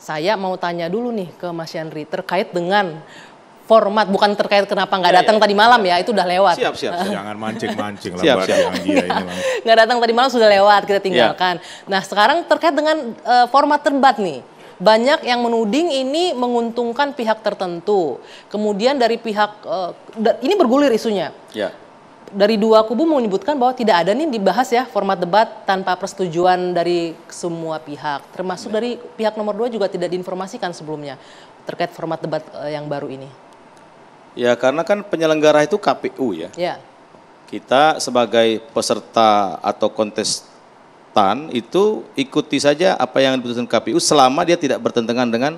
saya mau tanya dulu nih ke Mas Yandri terkait dengan format, bukan terkait kenapa nggak datang tadi malam ya, itu udah lewat. Siap. Jangan mancing-mancing lah Siap. yang dia ini. Bang. Nggak datang tadi malam sudah lewat, kita tinggalkan. Nah sekarang terkait dengan format debat nih. Banyak yang menuding ini menguntungkan pihak tertentu. Kemudian dari pihak, ini bergulir isunya. Ya. Dari dua kubu menyebutkan bahwa tidak ada nih dibahas ya format debat tanpa persetujuan dari semua pihak. Termasuk dari pihak nomor 2 juga tidak diinformasikan sebelumnya terkait format debat yang baru ini. Ya karena kan penyelenggara itu KPU ya. Ya. Kita sebagai peserta atau kontestan itu ikuti saja apa yang diputuskan KPU selama dia tidak bertentangan dengan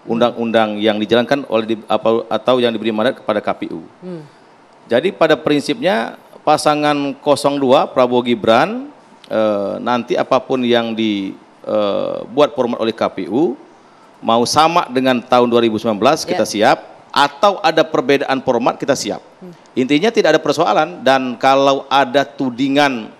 undang-undang yang dijalankan oleh atau yang diberi mandat kepada KPU. Jadi pada prinsipnya pasangan 02 Prabowo Gibran nanti apapun yang dibuat format oleh KPU mau sama dengan tahun 2019 kita siap, atau ada perbedaan format kita siap. Intinya tidak ada persoalan, dan kalau ada tudingan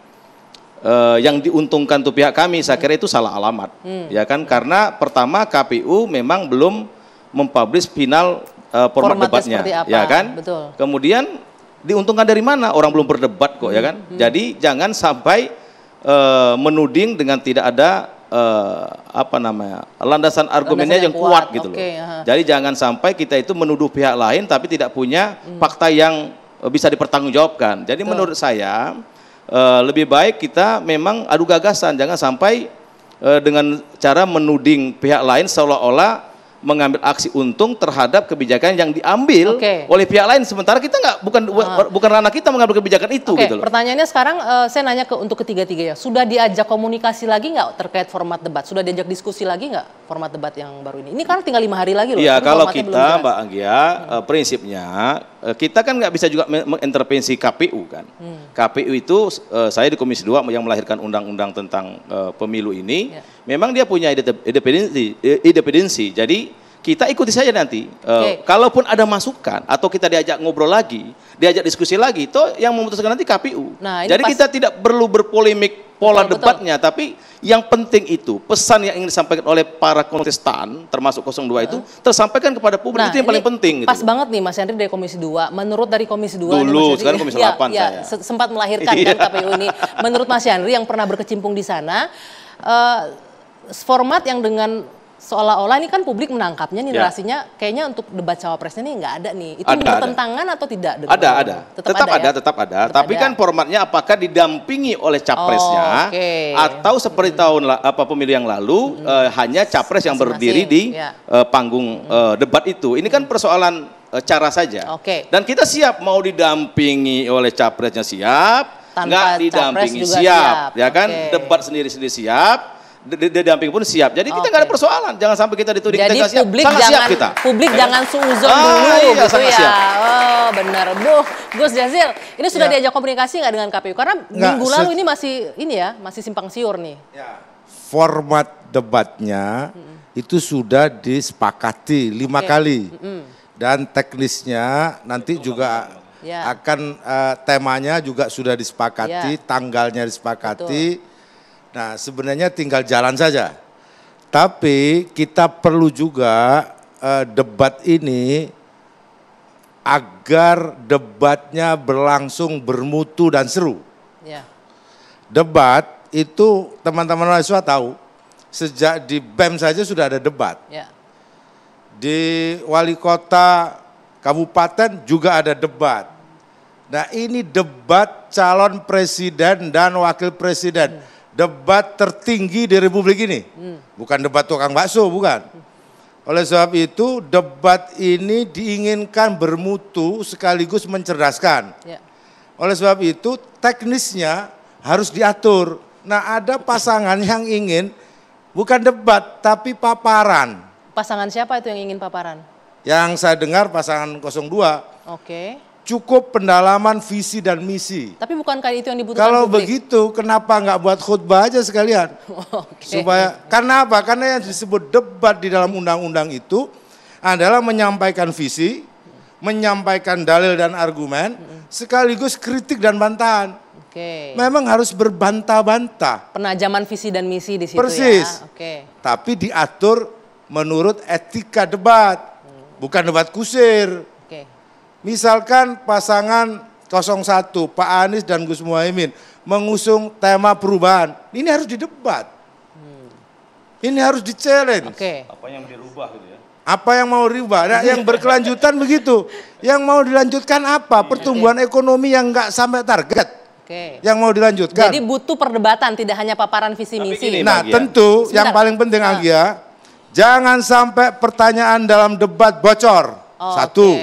yang diuntungkan untuk pihak kami, saya kira itu salah alamat. Ya kan, karena pertama KPU memang belum mempublish final format debatnya, ya kan? Betul. Kemudian diuntungkan dari mana? Orang belum berdebat kok, ya kan? Jadi jangan sampai menuding dengan tidak ada landasan argumennya yang kuat gitu loh. Jadi jangan sampai kita itu menuduh pihak lain tapi tidak punya fakta yang bisa dipertanggungjawabkan. Jadi menurut saya lebih baik kita memang adu gagasan, jangan sampai dengan cara menuding pihak lain seolah-olah mengambil aksi untung terhadap kebijakan yang diambil oleh pihak lain, sementara kita bukan ranah kita mengambil kebijakan itu gitu loh. Pertanyaannya sekarang saya nanya untuk ketiga-tiga ya, sudah diajak komunikasi lagi nggak terkait format debat? Sudah diajak diskusi lagi nggak format debat yang baru ini? Ini kan tinggal 5 hari lagi loh. Iya, kalau kita Mbak Anggia prinsipnya kita kan nggak bisa juga mengintervensi KPU kan. KPU itu saya di Komisi 2 yang melahirkan undang-undang tentang pemilu ini, memang dia punya independensi. Jadi kita ikuti saja nanti. Kalaupun ada masukan atau kita diajak ngobrol lagi, diajak diskusi lagi, itu yang memutuskan nanti KPU. Jadi kita tidak perlu berpolemik pola debatnya, tapi yang penting itu pesan yang ingin disampaikan oleh para kontestan termasuk 02 itu tersampaikan kepada publik, itu yang paling penting. Pas banget nih Mas Yandri dari Komisi 2. Menurut dari Komisi 2 dulu, sekarang Komisi 8 saya. Sempat melahirkan kan KPU ini. Menurut Mas Yandri yang pernah berkecimpung di sana, format yang dengan seolah-olah ini kan publik menangkapnya nih narasinya kayaknya untuk debat cawapresnya nih nggak ada nih. Itu bertentangan atau tidak? Ada. Tetap ada. Tapi kan formatnya apakah didampingi oleh capresnya atau seperti pemilu yang lalu hanya capres yang berdiri di panggung debat itu. Ini kan persoalan cara saja. Dan kita siap mau didampingi oleh capresnya siap, nggak didampingi siap. Ya kan, debat sendiri-sendiri siap. Didamping pun siap. Jadi kita nggak ada persoalan. Jangan sampai kita dituding kita nggak siap. Siap kita. Publik jangan suuzon dulu gitu ya. Siap. Oh benar. Gus Jazil, ini sudah diajak komunikasi nggak dengan KPU? Karena minggu lalu ini masih simpang siur nih. Format debatnya itu sudah disepakati 5 kali. Dan teknisnya nanti juga akan temanya juga sudah disepakati, tanggalnya disepakati. Nah, sebenarnya tinggal jalan saja. Tapi kita perlu juga debat ini agar debatnya berlangsung bermutu dan seru. Debat itu teman-teman mahasiswa tahu, sejak di BEM saja sudah ada debat. Di wali kota kabupaten juga ada debat. Nah, ini debat calon presiden dan wakil presiden. Debat tertinggi di Republik ini, bukan debat tukang bakso, bukan. Oleh sebab itu debat ini diinginkan bermutu sekaligus mencerdaskan. Oleh sebab itu teknisnya harus diatur. Nah, ada pasangan yang ingin bukan debat tapi paparan. Pasangan siapa itu yang ingin paparan? Yang saya dengar pasangan 02. Cukup pendalaman visi dan misi. Tapi bukankah itu yang dibutuhkan Kalau publik? begitu, kenapa nggak buat khutbah aja sekalian? Karena apa? Karena yang disebut debat di dalam undang-undang itu adalah menyampaikan visi, menyampaikan dalil dan argumen, sekaligus kritik dan bantahan. Memang harus berbantah-bantah. Penajaman visi dan misi di situ. Persis. Ya. Tapi diatur menurut etika debat, bukan debat kusir. Misalkan pasangan 01 Pak Anies dan Gus Muhaimin mengusung tema perubahan, ini harus didebat. Ini harus di-challenge. Apa yang dirubah gitu ya? Apa yang mau dirubah? Nah, yang berkelanjutan begitu. Yang mau dilanjutkan apa? Pertumbuhan ekonomi yang nggak sampai target. Yang mau dilanjutkan. Jadi butuh perdebatan, tidak hanya paparan visi misi. Nah, tentu yang paling penting Agia, jangan sampai pertanyaan dalam debat bocor. Satu.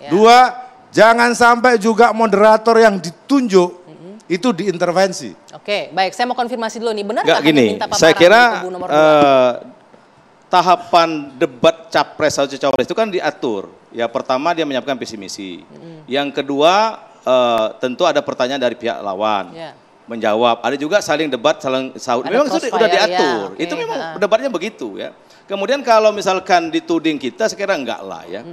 Dua, jangan sampai juga moderator yang ditunjuk itu diintervensi. Oke, baik. Saya mau konfirmasi dulu nih, benar nggak gini? Saya kira tahapan debat capres atau cawapres itu kan diatur. Ya pertama dia menyiapkan visi misi. Yang kedua tentu ada pertanyaan dari pihak lawan. Menjawab. Ada juga saling debat, saling sahut. Memang sudah diatur. Itu memang debatnya begitu ya. Kemudian kalau misalkan dituding kita, saya kira enggak lah ya.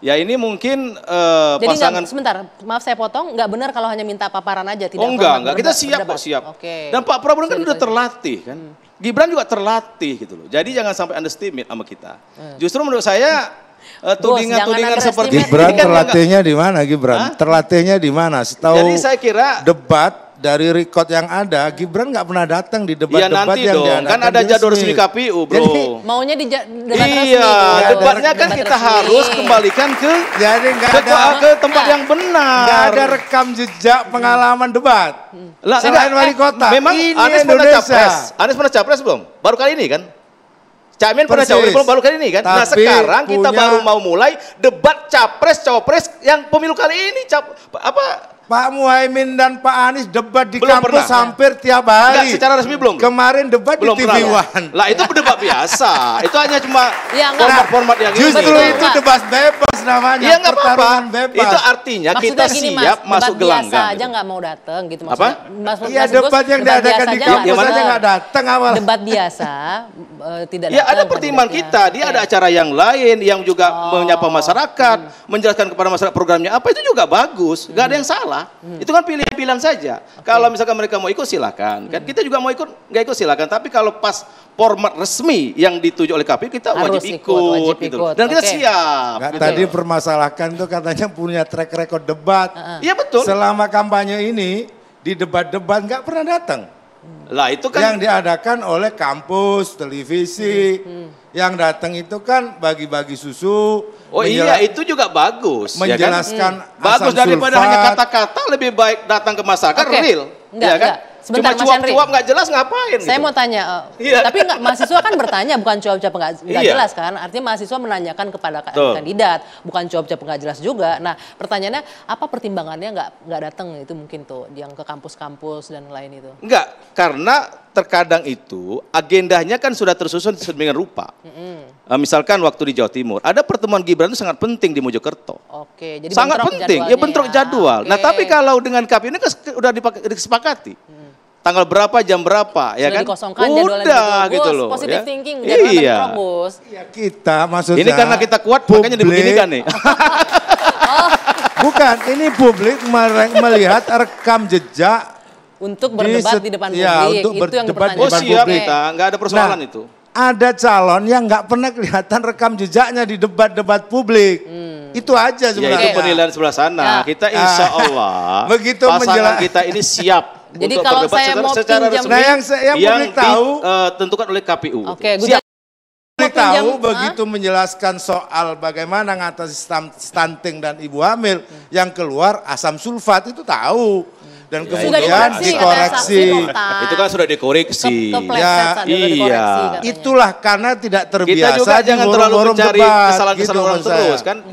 Ya ini mungkin jadi pasangan. Sebentar, maaf saya potong, nggak benar kalau hanya minta paparan aja. Tidak enggak. Kita siap kok, siap. Dan Pak Prabowo kan udah terlatih kan. Gibran juga terlatih gitu loh. Jadi jangan sampai underestimate sama kita. Justru menurut saya tudingan-tudingan seperti Gibran terlatihnya di mana Gibran? Terlatihnya di mana? Setahu jadi saya kira debat dari record yang ada, Gibran nggak pernah datang di debat-debat yang diadakan. Kan ada jadwal resmi KPU, bro. Jadi, maunya di debat resmi. Iya, debatnya kan kita harus kembalikan ke tempat yang benar. Nggak ada rekam jejak pengalaman debat. Selain wali kota. Memang ini Anies pernah capres. Anies pernah capres belum? Baru kali ini kan? Caimin pernah capres belum? Baru kali ini kan? Nah sekarang kita baru mau mulai debat capres cawapres yang pemilu kali ini. Pak Muhaimin dan Pak Anies debat di kampus hampir tiap hari. Enggak, secara resmi belum. Kemarin debat belum di TV One. Lah itu debat biasa. Itu hanya cuma format-format yang justru itu debat bebas namanya. Iya nggak apa-apa. Bebas. Itu artinya maksudnya kita gini, siap masuk gelanggang. Biasa aja nggak mau datang gitu maksudnya. Iya debat yang diadakan di kampus aja nggak datang awal. Debat biasa tidak datang. Ya ada pertimbangan kita. Dia ada acara yang lain yang juga menyapa masyarakat, menjelaskan kepada masyarakat programnya apa, itu juga bagus. Nggak ada yang salah. Itu kan pilihan-pilihan saja. Kalau misalkan mereka mau ikut silakan. Kan kita juga mau ikut, nggak ikut silakan. Tapi kalau pas format resmi yang dituju oleh KPU kita wajib ikut. Gitu. Dan kita siap. Gitu. Tadi permasalahkan itu katanya punya track record debat. Iya betul. Selama kampanye ini di debat-debat nggak pernah datang. Lah itu kan yang diadakan oleh kampus, televisi. Yang datang itu kan bagi-bagi susu. Oh iya, itu juga bagus. Menjelaskan ya kan? Bagus daripada hanya kata-kata, lebih baik datang ke masyarakat real. Enggak, ya kan? Sebentar, cuma cuap-cuap nggak jelas ngapain? Saya mau tanya, tapi mahasiswa kan bertanya bukan cuap-cuap nggak jelas kan? Artinya mahasiswa menanyakan kepada kandidat, bukan cuap-cuap nggak jelas juga. Nah pertanyaannya apa pertimbangannya nggak datang itu mungkin tuh yang ke kampus-kampus dan lain itu? Enggak, karena terkadang itu agendanya kan sudah tersusun sedemikian rupa. Misalkan waktu di Jawa Timur ada pertemuan Gibran itu sangat penting di Mojokerto. Oke, jadi sangat penting, ya bentrok jadwal. Nah tapi kalau dengan KPU ini kan udah disepakati. Tanggal berapa, jam berapa, ya kan? Udah gitu loh. Positive thinking, iya. Ya kita maksudnya. Ini karena kita kuat, makanya dibeginikan nih. Bukan, ini publik melihat rekam jejak. Untuk berdebat di depan publik. Ya, untuk berdebat di depan publik. Nggak ada persoalan itu. Ada calon yang nggak pernah kelihatan rekam jejaknya di debat-debat publik. Itu aja sebenarnya. Ya, itu penilaian sebelah sana. Kita insya Allah, begitu pasangan kita ini siap. Jadi kalau saya mau secara resmi yang ditentukan oleh KPU. Oke, publik tahu begitu menjelaskan soal bagaimana mengatasi stunting dan ibu hamil yang keluar asam sulfat itu tahu. Dan kemudian dikoreksi. Itu kan sudah dikoreksi. Itulah karena tidak terbiasa. Kita juga jangan terlalu mencari kesalahan-kesalahan terus kan.